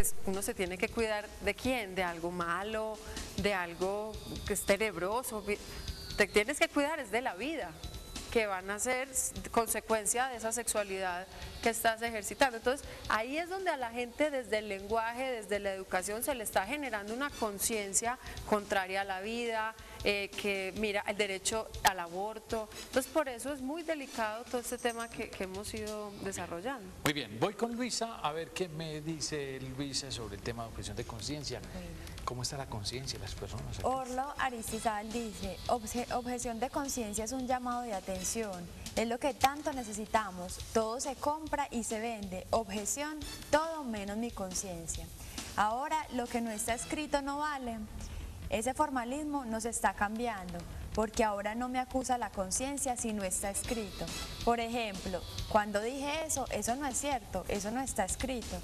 pues uno se tiene que cuidar de quién, de algo malo, de algo que es tenebroso. Te tienes que cuidar es de la vida, que van a ser consecuencia de esa sexualidad que estás ejercitando. Entonces, ahí es donde a la gente desde el lenguaje, desde la educación, se le está generando una conciencia contraria a la vida, que mira el derecho al aborto. Entonces, por eso es muy delicado todo este tema que hemos ido desarrollando. Muy bien, voy con Luisa a ver qué me dice Luisa sobre el tema de objeción de conciencia. ¿Cómo está la conciencia de las personas aquí? Orlo Aristizabal dice, objeción de conciencia es un llamado de atención, es lo que tanto necesitamos, todo se compra y se vende, objeción, todo menos mi conciencia. Ahora lo que no está escrito no vale, ese formalismo nos está cambiando, porque ahora no me acusa la conciencia si no está escrito. Por ejemplo, cuando dije eso no es cierto, eso no está escrito.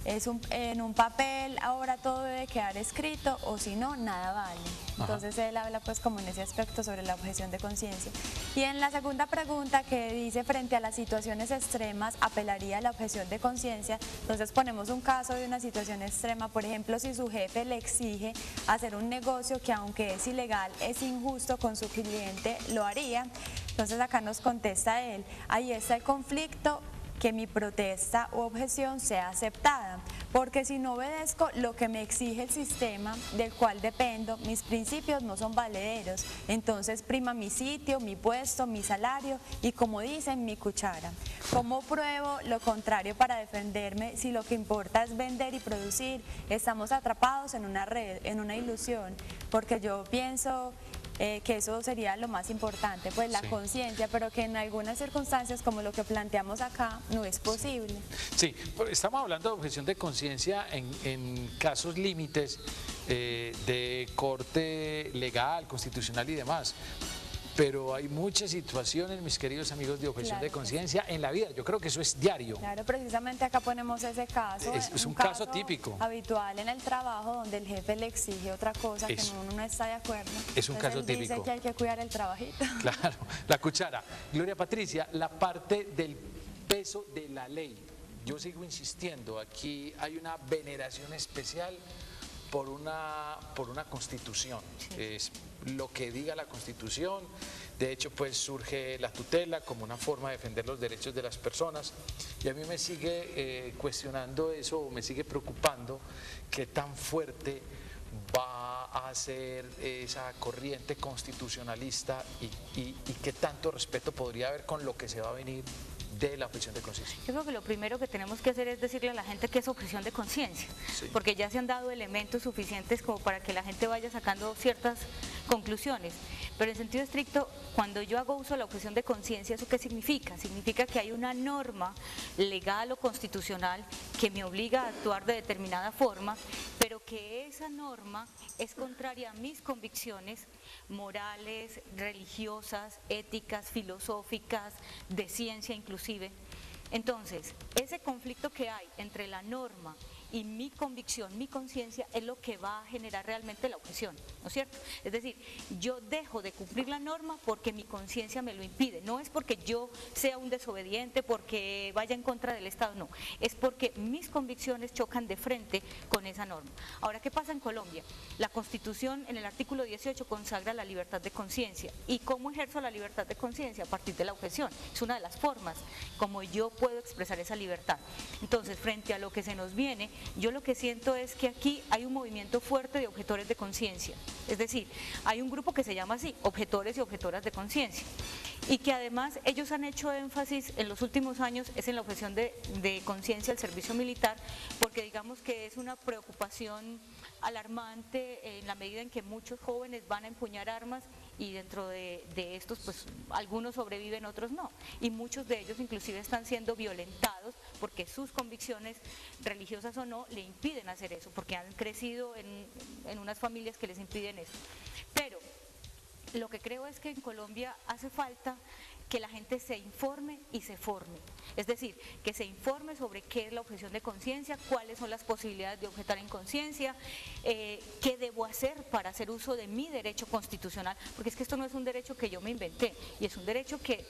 En un papel ahora todo debe quedar escrito o si no, nada vale. Entonces él habla pues como en ese aspecto sobre la objeción de conciencia. Y en la segunda pregunta que dice frente a las situaciones extremas apelaría a la objeción de conciencia, entonces ponemos un caso de una situación extrema, por ejemplo si su jefe le exige hacer un negocio que aunque es ilegal, es injusto con su cliente, lo haría. Entonces acá nos contesta él, ahí está el conflicto, que mi protesta u objeción sea aceptada, porque si no obedezco lo que me exige el sistema del cual dependo, mis principios no son valederos, entonces prima mi sitio, mi puesto, mi salario y como dicen, mi cuchara. ¿Cómo pruebo lo contrario para defenderme si lo que importa es vender y producir? Estamos atrapados en una red, en una ilusión, porque yo pienso que eso sería lo más importante, pues la conciencia, pero que en algunas circunstancias como lo que planteamos acá no es posible. Sí, estamos hablando de objeción de conciencia en casos límites de corte legal, constitucional y demás. Pero hay muchas situaciones, mis queridos amigos, de objeción de conciencia en la vida. Yo creo que eso es diario. Claro, precisamente acá ponemos ese caso. Es un caso típico. Habitual en el trabajo donde el jefe le exige otra cosa que uno no está de acuerdo. Es un caso típico. Dice que hay que cuidar el trabajito. Claro, la cuchara. Gloria Patricia, la parte del peso de la ley. Yo sigo insistiendo, aquí hay una veneración especial por una constitución. Es lo que diga la constitución. De hecho, pues surge la tutela como una forma de defender los derechos de las personas y a mí me sigue cuestionando eso, me sigue preocupando qué tan fuerte va a ser esa corriente constitucionalista y qué tanto respeto podría haber con lo que se va a venir de la objeción de conciencia. Yo creo que lo primero que tenemos que hacer es decirle a la gente que es objeción de conciencia, porque ya se han dado elementos suficientes como para que la gente vaya sacando ciertas conclusiones, pero en sentido estricto, cuando yo hago uso de la objeción de conciencia, ¿eso qué significa? Significa que hay una norma legal o constitucional que me obliga a actuar de determinada forma, pero que esa norma es contraria a mis convicciones morales, religiosas, éticas, filosóficas, de ciencia inclusive. Entonces, ese conflicto que hay entre la norma y mi convicción, mi conciencia, es lo que va a generar realmente la objeción, ¿no es cierto? Es decir, yo dejo de cumplir la norma porque mi conciencia me lo impide, no es porque yo sea un desobediente, porque vaya en contra del Estado, no, es porque mis convicciones chocan de frente con esa norma. Ahora, ¿qué pasa en Colombia? La Constitución en el artículo 18 consagra la libertad de conciencia. ¿Y cómo ejerzo la libertad de conciencia? A partir de la objeción. Es una de las formas como yo puedo expresar esa libertad. Entonces, frente a lo que se nos viene, yo lo que siento es que aquí hay un movimiento fuerte de objetores de conciencia, es decir, hay un grupo que se llama así, objetores y objetoras de conciencia, y que además ellos han hecho énfasis en los últimos años es en la objeción de conciencia al servicio militar, porque digamos que es una preocupación alarmante en la medida en que muchos jóvenes van a empuñar armas y dentro de estos pues algunos sobreviven, otros no, y muchos de ellos inclusive están siendo violentados porque sus convicciones religiosas o no le impiden hacer eso, porque han crecido en unas familias que les impiden eso. Pero lo que creo es que en Colombia hace falta que la gente se informe y se forme, es decir, que se informe sobre qué es la objeción de conciencia, cuáles son las posibilidades de objetar en conciencia, qué debo hacer para hacer uso de mi derecho constitucional, porque es que esto no es un derecho que yo me inventé, y es un derecho que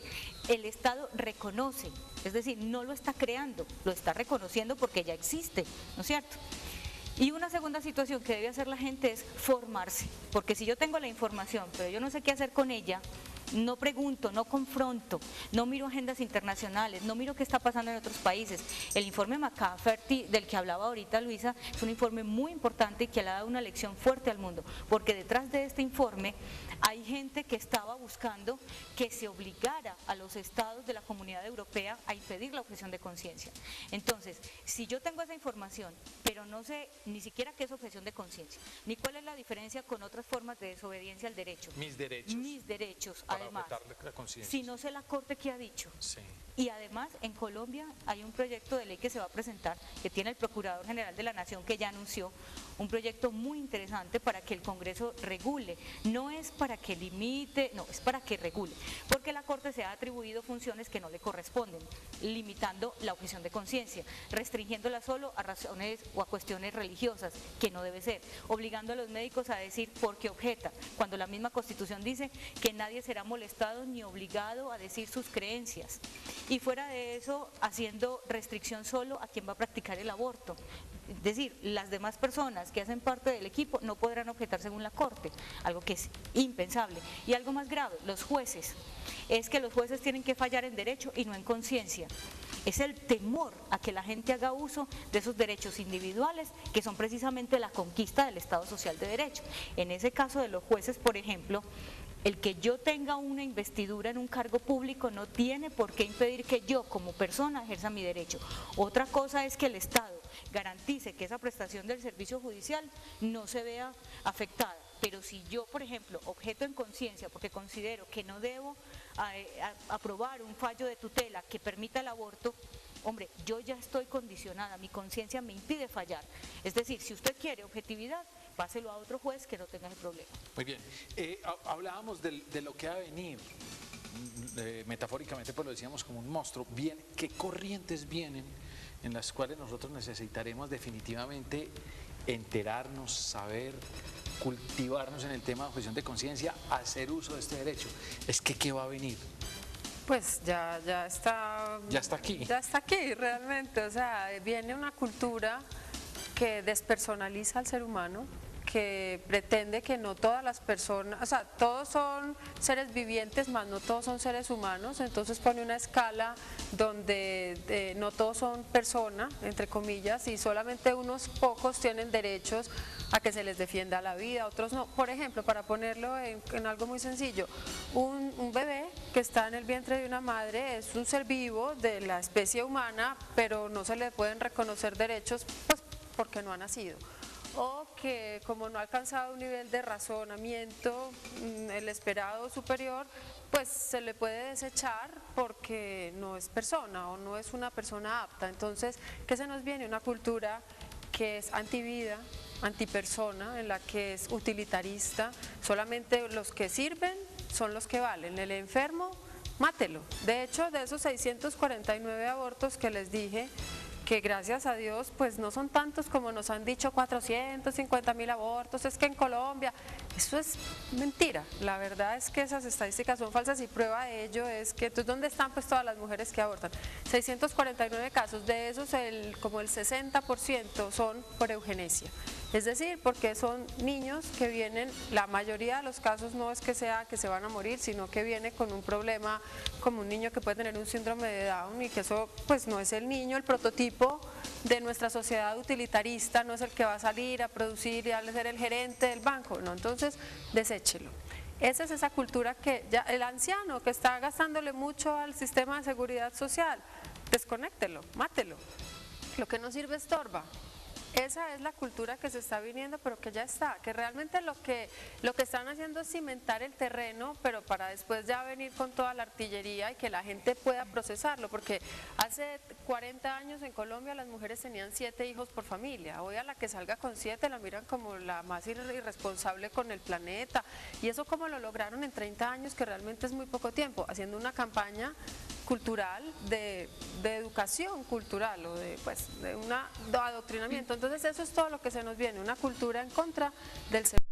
el Estado reconoce, es decir, no lo está creando, lo está reconociendo porque ya existe, ¿no es cierto? Y una segunda situación que debe hacer la gente es formarse, porque si yo tengo la información, pero yo no sé qué hacer con ella, no pregunto, no confronto, no miro agendas internacionales, no miro qué está pasando en otros países. El informe McCafferty, del que hablaba ahorita Luisa, es un informe muy importante y que le ha dado una lección fuerte al mundo, porque detrás de este informe hay gente que estaba buscando que se obligara a los estados de la Comunidad Europea a impedir la objeción de conciencia. Entonces, si yo tengo esa información, pero no sé ni siquiera qué es objeción de conciencia, ni cuál es la diferencia con otras formas de desobediencia al derecho. Mis derechos. Además, si no sé la Corte qué ha dicho. Sí. Y además, en Colombia hay un proyecto de ley que se va a presentar, que tiene el Procurador General de la Nación, que ya anunció, un proyecto muy interesante para que el Congreso regule. No es para que limite, no, es para que regule, porque la Corte se ha atribuido funciones que no le corresponden, limitando la objeción de conciencia, restringiéndola solo a razones o a cuestiones religiosas, que no debe ser, obligando a los médicos a decir por qué objeta, cuando la misma Constitución dice que nadie será molestado ni obligado a decir sus creencias. Y fuera de eso, haciendo restricción solo a quien va a practicar el aborto. Es decir, las demás personas que hacen parte del equipo no podrán objetar según la Corte, algo que es impensable. Y algo más grave, los jueces. Es que los jueces tienen que fallar en derecho y no en conciencia. Es el temor a que la gente haga uso de esos derechos individuales que son precisamente la conquista del Estado Social de Derecho. En ese caso de los jueces, por ejemplo, el que yo tenga una investidura en un cargo público no tiene por qué impedir que yo como persona ejerza mi derecho. Otra cosa es que el Estado garantice que esa prestación del servicio judicial no se vea afectada. Pero si yo, por ejemplo, objeto en conciencia porque considero que no debo aprobar un fallo de tutela que permita el aborto, hombre, yo ya estoy condicionada, mi conciencia me impide fallar. Es decir, si usted quiere objetividad, páselo a otro juez que no tenga ese problema. Muy bien, hablábamos de lo que va a venir, metafóricamente pues lo decíamos como un monstruo. Bien, ¿qué corrientes vienen en las cuales nosotros necesitaremos definitivamente enterarnos, saber, cultivarnos en el tema de objeción de conciencia, hacer uso de este derecho? Es que ¿qué va a venir? Pues ya está. Ya está aquí. Ya está aquí realmente, o sea, viene una cultura que despersonaliza al ser humano, que pretende que no todas las personas, o sea, todos son seres vivientes, más no todos son seres humanos, entonces pone una escala donde no todos son personas, entre comillas, y solamente unos pocos tienen derechos a que se les defienda la vida, otros no. Por ejemplo, para ponerlo en algo muy sencillo, un bebé que está en el vientre de una madre es un ser vivo de la especie humana, pero no se le pueden reconocer derechos pues porque no ha nacido. O que como no ha alcanzado un nivel de razonamiento, el esperado superior, pues se le puede desechar porque no es persona o no es una persona apta. Entonces, ¿qué se nos viene? Una cultura que es antivida, antipersona, en la que es utilitarista, solamente los que sirven son los que valen, el enfermo, mátelo. De hecho, de esos 649 abortos que les dije, que gracias a Dios pues no son tantos como nos han dicho, 450.000 abortos, es que en Colombia, eso es mentira. La verdad es que esas estadísticas son falsas y prueba de ello es que, entonces, ¿dónde están pues todas las mujeres que abortan? 649 casos, de esos como el 60% son por eugenesia. Es decir, porque son niños que vienen, la mayoría de los casos no es que sea que se van a morir, sino que viene con un problema como un niño que puede tener un síndrome de Down y que eso pues no es el niño, el prototipo de nuestra sociedad utilitarista, no es el que va a salir a producir y a ser el gerente del banco, no, entonces deséchelo. Esa es esa cultura que ya el anciano que está gastándole mucho al sistema de seguridad social, desconéctelo, mátelo, lo que no sirve estorba. Esa es la cultura que se está viniendo, pero que ya está, que realmente lo que están haciendo es cimentar el terreno, pero para después ya venir con toda la artillería y que la gente pueda procesarlo, porque hace 40 años en Colombia las mujeres tenían 7 hijos por familia, hoy a la que salga con 7 la miran como la más irresponsable con el planeta, y eso como lo lograron en 30 años, que realmente es muy poco tiempo, haciendo una campaña cultural de educación cultural o de un adoctrinamiento. Entonces eso es todo lo que se nos viene, una cultura en contra del ser